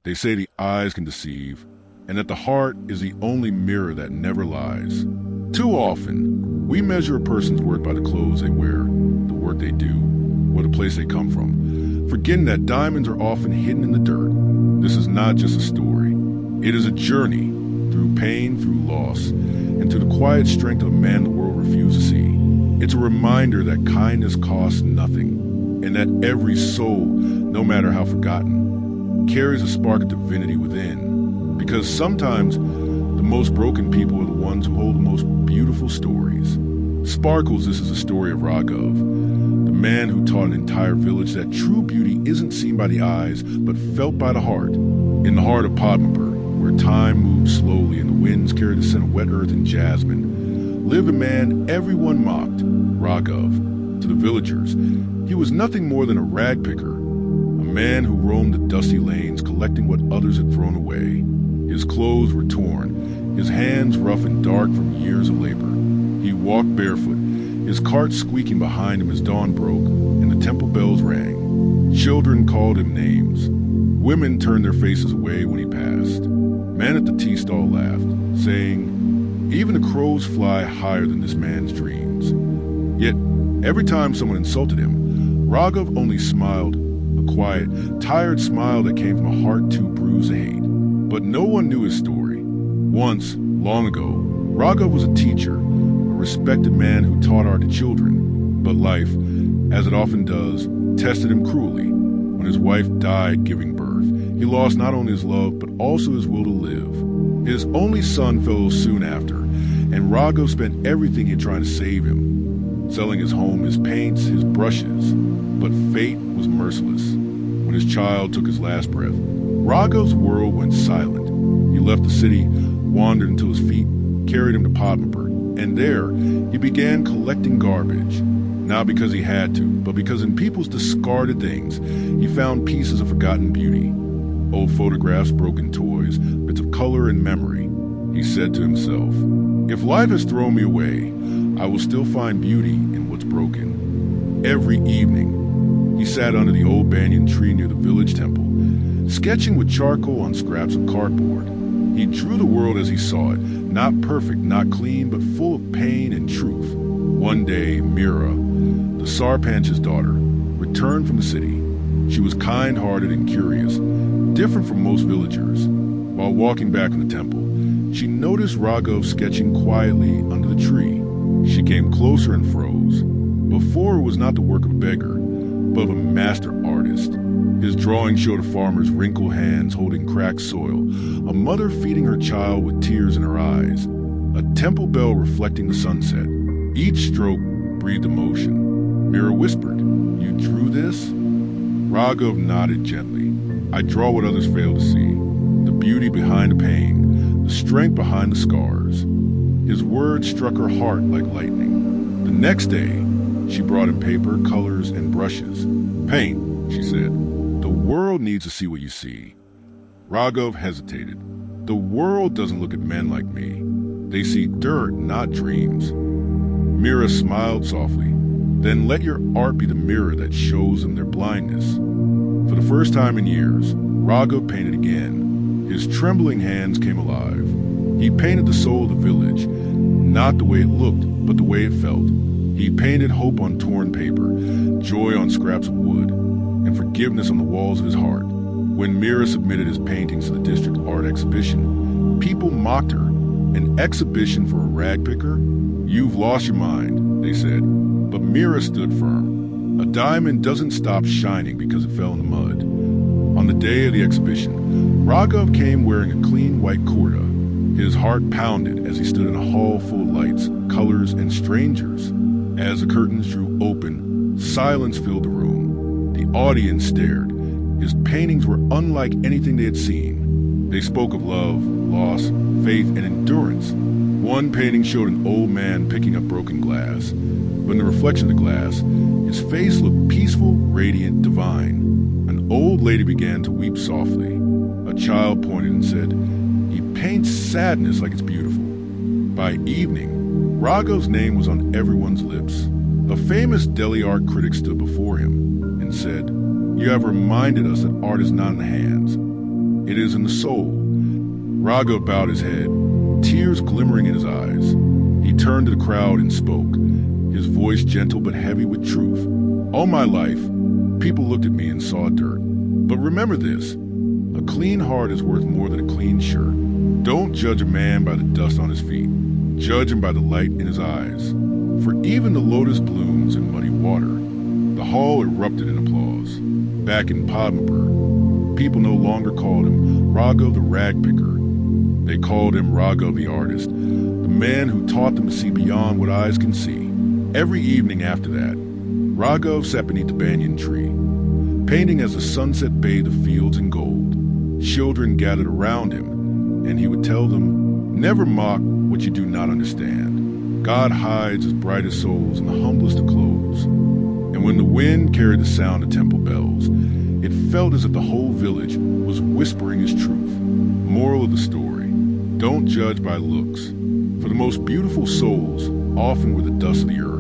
They say the eyes can deceive, and that the heart is the only mirror that never lies. Too often, we measure a person's worth by the clothes they wear, the work they do, or the place they come from, forgetting that diamonds are often hidden in the dirt. This is not just a story. It is a journey through pain, through loss, and to the quiet strength of a man the world refuses to see. It's a reminder that kindness costs nothing, and that every soul, no matter how forgotten, carries a spark of divinity within. Because sometimes the most broken people are the ones who hold the most beautiful stories. Sparkles, this is a story of Raghav, the man who taught an entire village that true beauty isn't seen by the eyes, but felt by the heart. In the heart of Padmapur, where time moves slowly and the winds carry the scent of wet earth and jasmine, lived a man everyone mocked, Raghav. To the villagers, he was nothing more than a rag picker, a man who roamed the dusty lanes collecting what others had thrown away. His clothes were torn, his hands rough and dark from years of labor. He walked barefoot, his cart squeaking behind him as dawn broke and the temple bells rang. Children called him names. Women turned their faces away when he passed. Men at the tea stall laughed, saying, "Even the crows fly higher than this man's dreams." Yet, every time someone insulted him, Raghav only smiled, a quiet, tired smile that came from a heart too bruised to hate. But no one knew his story. Once, long ago, Raghav was a teacher, a respected man who taught art to children. But life, as it often does, tested him cruelly. When his wife died giving birth, he lost not only his love, but also his will to live. His only son fell ill soon after, and Raghav spent everything he had trying to save him, selling his home, his paints, his brushes. But fate was merciless. When his child took his last breath, Raghav's world went silent. He left the city, wandered until his feet carried him to Padmapur, and there he began collecting garbage. Not because he had to, but because in people's discarded things, he found pieces of forgotten beauty. Old photographs, broken toys, bits of color and memory. He said to himself, "If life has thrown me away, I will still find beauty in what's broken." Every evening, he sat under the old banyan tree near the village temple, sketching with charcoal on scraps of cardboard. He drew the world as he saw it, not perfect, not clean, but full of pain and truth. One day, Mira, the Sarpanch's daughter, returned from the city. She was kind-hearted and curious, different from most villagers. While walking back in the temple, she noticed Raghav sketching quietly under the tree. She came closer and froze. Before it was not the work of a beggar, but of a master artist. His drawing showed a farmer's wrinkled hands holding cracked soil, a mother feeding her child with tears in her eyes, a temple bell reflecting the sunset. Each stroke breathed emotion. Mira whispered, "You drew this?" Raghav nodded gently. "I draw what others fail to see. The beauty behind the pain, the strength behind the scars." His words struck her heart like lightning. The next day, she brought him paper, colors, and brushes. "Paint," she said. "The world needs to see what you see." Raghav hesitated. "The world doesn't look at men like me. They see dirt, not dreams." Mira smiled softly. "Then let your art be the mirror that shows them their blindness." For the first time in years, Raghav painted again. His trembling hands came alive. He painted the soul of the village, not the way it looked, but the way it felt. He painted hope on torn paper, joy on scraps of wood, and forgiveness on the walls of his heart. When Mira submitted his paintings to the district art exhibition, people mocked her. "An exhibition for a rag picker? You've lost your mind," they said. But Mira stood firm. A diamond doesn't stop shining because it fell in the mud. On the day of the exhibition, Raghav came wearing a clean white kurta. His heart pounded as he stood in a hall full of lights, colors, and strangers. As the curtains drew open, silence filled the room. The audience stared. His paintings were unlike anything they had seen. They spoke of love, loss, faith, and endurance. One painting showed an old man picking up broken glass. But in the reflection of the glass, his face looked peaceful, radiant, divine. An old lady began to weep softly. A child pointed and said, "He paints sadness like it's beautiful." By evening, Raghav's name was on everyone's lips. A famous Delhi art critic stood before him and said, "You have reminded us that art is not in the hands. It is in the soul. Raghav bowed his head, tears glimmering in his eyes. He turned to the crowd and spoke, his voice gentle but heavy with truth. All my life, people looked at me and saw dirt. But remember this, a clean heart is worth more than a clean shirt. Don't judge a man by the dust on his feet. Judge him by the light in his eyes. For even the lotus blooms in muddy water. The hall erupted in applause. Back in Padmapur, people no longer called him Raghav the rag picker. They called him Raghav the artist, the man who taught them to see beyond what eyes can see. Every evening after that, Raghav sat beneath the banyan tree, painting as the sunset bathed the fields in gold. Children gathered around him, and he would tell them, never mock what you do not understand. God hides his brightest souls in the humblest of clothes. And when the wind carried the sound of temple bells, it felt as if the whole village was whispering his truth. Moral of the story, don't judge by looks, for the most beautiful souls often were the dust of the earth.